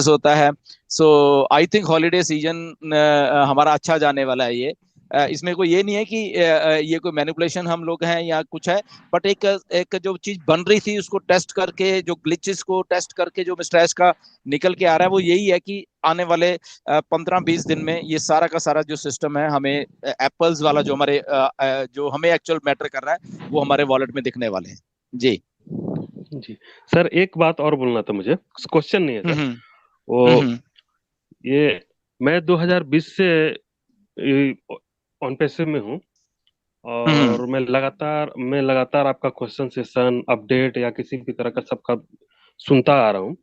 होता है। सो I think holiday season हमारा अच्छा जाने वाला है ये। इसमें कोई ये नहीं है कि ये कोई मैनिपुलेशन हम लोग हैं या कुछ है, बट एक एक जो चीज बन रही थी उसको टेस्ट करके, जो ग्लिचेस को टेस्ट करके जो मिसट्रैश का निकल के आ रहा है, वो यही है कि आने वाले 15-20 दिन में ये सारा का सारा जो सिस्टम है हमें एप्पल्स वाला जो हमारे जो हमें एक्चुअल मैटर कर रहा है वो हमारे वॉलेट में दिखने वाले हैं। जी जी सर, एक बात और बोलना था मुझे, क्वेश्चन नहीं है सर। हम्म वो हम्म ये मैं 2020 से ऑन पैसे में हूँ, हम्म और मैं लगातार आपका क्वेश्चन सेशन अपडेट या किसी भी तरह का सबका सुनता आ रहा हूँ।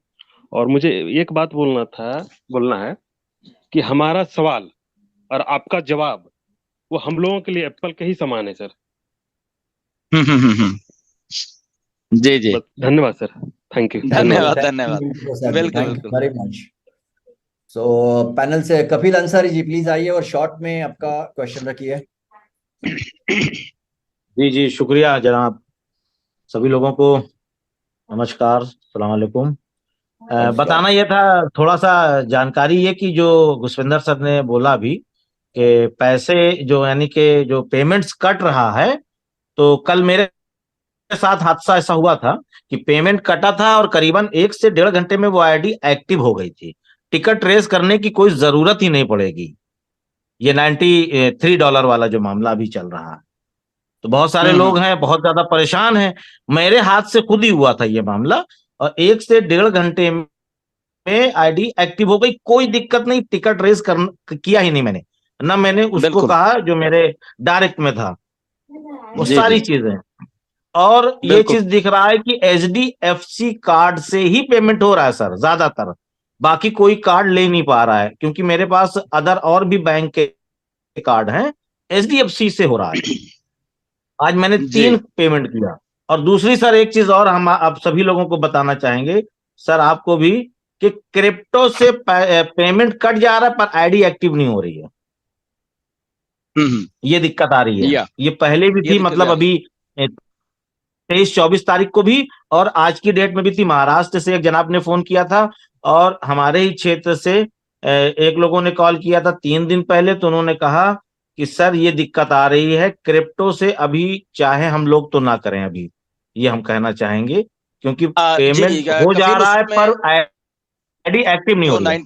और मुझे एक बात बोलना है कि हमारा सवाल और आपका जवाब वो हम लोगों के लिए एप्पल के ही समान है सर। हम्म। जी जी। बस धन्यवाद सर, थैंक यू, धन्यवाद। धन्यवाद थैंक धन्यवाद। यू प्रसाद जी, बिल्कुल थैंक यू बिल्कुल। Very much. सो पैनल से कपिल अंसारी जी प्लीज आइए और शॉर्ट में आपका क्वेश्चन रखिए। जी जी, शुक्रिया जनाब। सभी लोगों को नमस्कार, सलाम वालेकुम। नमस्कार। बताना यह था, थोड़ा सा जानकारी ये कि जो घुसविंदर सर ने बोला अभी कि पैसे जो यानी कि जो पेमेंट्स कट रहा है, तो कल मेरे साथ हादसा ऐसा हुआ था कि पेमेंट कटा था और करीबन 1 से 1.5 घंटे में वो आईडी एक्टिव हो गई थी। टिकट ट्रेस करने की कोई जरूरत ही नहीं पड़ेगी। ये $93 वाला जो मामला अभी चल रहा है, तो बहुत सारे लोग हम्म। हैं बहुत ज्यादा परेशान हैं। मेरे हाथ से खुद ही हुआ था ये मामला, और 1 से 1.5 घंटे में आईडी एक्टिव हो गई, कोई दिक्कत नहीं। टिकट रेस कर किया ही नहीं मैंने, ना मैंने उसको बिल्कुल। कहा जो मेरे डायरेक्ट में था, वो जी सारी जी। चीजें। और ये बिल्कुल। चीज दिख रहा है कि एचडीएफसी कार्ड से ही पेमेंट हो रहा है सर, ज्यादातर। बाकी कोई कार्ड ले नहीं पा रहा है, क्योंकि मेरे पास अदर और भी बैंक के कार्ड हैं, एचडीएफसी से हो रहा है। आज मैंने जी 3 पेमेंट किया। और दूसरी सर एक चीज और हम आप सभी लोगों को बताना चाहेंगे, सर आपको भी, कि क्रिप्टो से पेमेंट कट जा रहा है पर आईडी एक्टिव नहीं हो रही है। हम्म। ये दिक्कत आ रही है। या ये पहले भी ये थी, दिक्कतें मतलब आ रही अभी 23-24 तारीख को भी, और आज की डेट में भी थी। महाराष्ट्र से एक जनाब ने फोन किया था, और हमारे ही क्षेत्र से एक लोगों ने कॉल किया था 3 दिन पहले, तो उन्होंने कहा कि सर ये दिक्कत आ रही है क्रिप्टो से, अभी चाहे हम लोग तो ना करें अभी। ये हम कहना चाहेंगे, क्योंकि जी पेमेंट हो जा कपिल, रहा है उसमें पर आईडी एक्टिव नहीं हो जो रही है।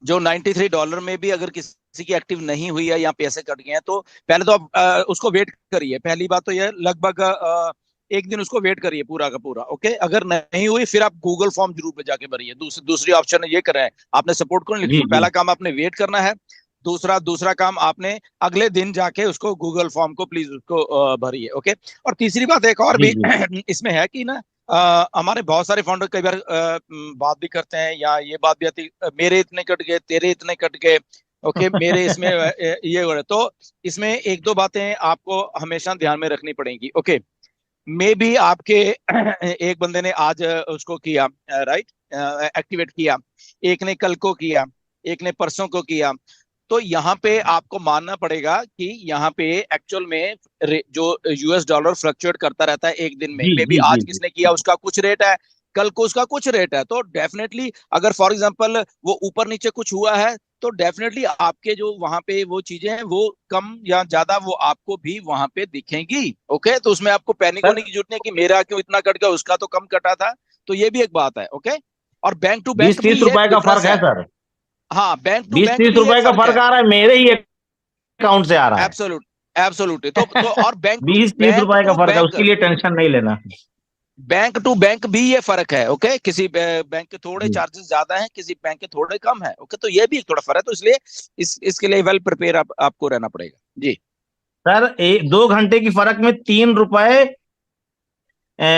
जो $93 में भी अगर किसी की एक्टिव नहीं हुई है या पैसे कट गए हैं, तो पहले तो आप उसको वेट करिए। पहली बात तो यह लगभग एक दिन उसको वेट करिए पूरा का पूरा। ओके, अगर नहीं हुई फिर आप गूगल फॉर्म जरूर पे जाके भरिए। दूसरी ऑप्शन ये करें, आपने सपोर्ट को नहीं लिखी। जी तो जी पहला काम आपने वेट करना है। दूसरा दूसरा काम आपने अगले दिन जाके उसको गूगल फॉर्म को प्लीज उसको भरिए। ओके। और तीसरी बात एक और जी भी जी इसमें है कि ना, हमारे बहुत सारे फाउंडर कई बार बात भी करते हैं, या ये बात भी आती मेरे इतने कट गए, तेरे इतने कट गए। ओके, मेरे इसमें ये हो रहा है। तो इसमें एक दो बातें आपको हमेशा ध्यान में रखनी पड़ेंगी। ओके, मे भी आपके एक बंदे ने आज उसको किया, राइट, एक्टिवेट किया, एक ने कल को किया, एक ने परसों को किया। तो यहाँ पे आपको मानना पड़ेगा कि यहाँ पे एक्चुअल में जो यूएस डॉलर फ्लक्चुएट करता रहता है एक दिन में। जी मे बी जी जी आज किसने किया उसका कुछ रेट है, कल को उसका कुछ रेट है। तो डेफिनेटली अगर फॉर एग्जांपल वो ऊपर नीचे कुछ हुआ है, तो डेफिनेटली आपके जो वहां पे वो चीजें हैं वो कम या ज्यादा वो आपको भी वहां पे दिखेंगी। ओके, तो उसमें आपको पैनिक सर, होने की जरूरत नहीं है कि मेरा क्यों इतना कट गया, उसका तो कम कटा था। तो ये भी एक बात है। ओके, और बैंक टू बीस बैंक भी तीस ये रुपए का डिफरेंस फर्क है है। सर। हाँ, बैंक टू बीस बैंक तीस भी रुपए एक का फर्क फर्क है। आ रहा है, मेरे ही अकाउंट से आ रहा है। Absolute absolute. तो और बीस तीस बैंक रुपए का टू फर्क है, बैंक, उसके लिए टेंशन नहीं लेना। बैंक टू बैंक भी ये फर्क है। ओके, किसी बैंक के थोड़े जी चार्जेस ज्यादा हैं, किसी बैंक के थोड़े कम है। ओके, तो ये भी थोड़ा फर्क है। तो इसलिए इसके लिए वेल प्रिपेयर आपको रहना पड़ेगा। जी सर, 2 घंटे की फर्क में 3 रुपए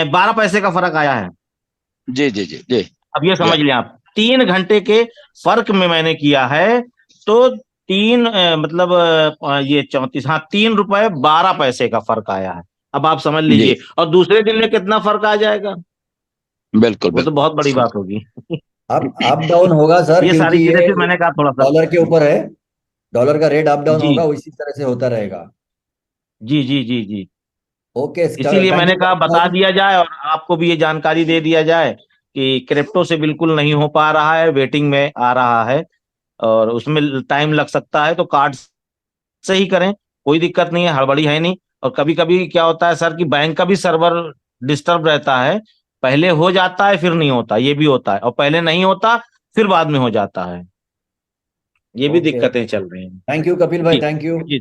12 पैसे का फर्क आया है। जी जी जी जी। अब ये समझ या लें आप, 3 घंटे के फर्क में मैंने किया है, तो मतलब ये 34, हाँ, 3 रुपए 12 पैसे का फर्क आया है। अब आप समझ जी। लीजिए, और दूसरे दिन में कितना फर्क आ जाएगा, बिल्कुल वो तो बिल्कुल। बहुत बड़ी बात होगी। अप डाउन होगा सर, ये सारी क्योंकि चीजें ये फिर मैंने कहा थोड़ा सा। डॉलर के ऊपर है। डॉलर का रेट अप डाउन जी होगा, उसी तरह से होता रहेगा। जी जी जी जी। ओके, इसीलिए थैंक मैंने यू कहा बता कपिल। दिया जाए और आपको भी ये जानकारी दे दिया जाए कि क्रिप्टो से बिल्कुल नहीं हो पा रहा है, वेटिंग में आ रहा है और उसमें टाइम लग सकता है, तो कार्ड से ही करें, कोई दिक्कत नहीं है, हड़बड़ी है नहीं। और कभी कभी क्या होता है सर कि बैंक का भी सर्वर डिस्टर्ब रहता है, पहले हो जाता है फिर नहीं होता, ये भी होता है, और पहले नहीं होता फिर बाद में हो जाता है, ये भी ओके, दिक्कतें चल रही हैं। थैंक यू कपिल भाई, जी थैंक यू। जी।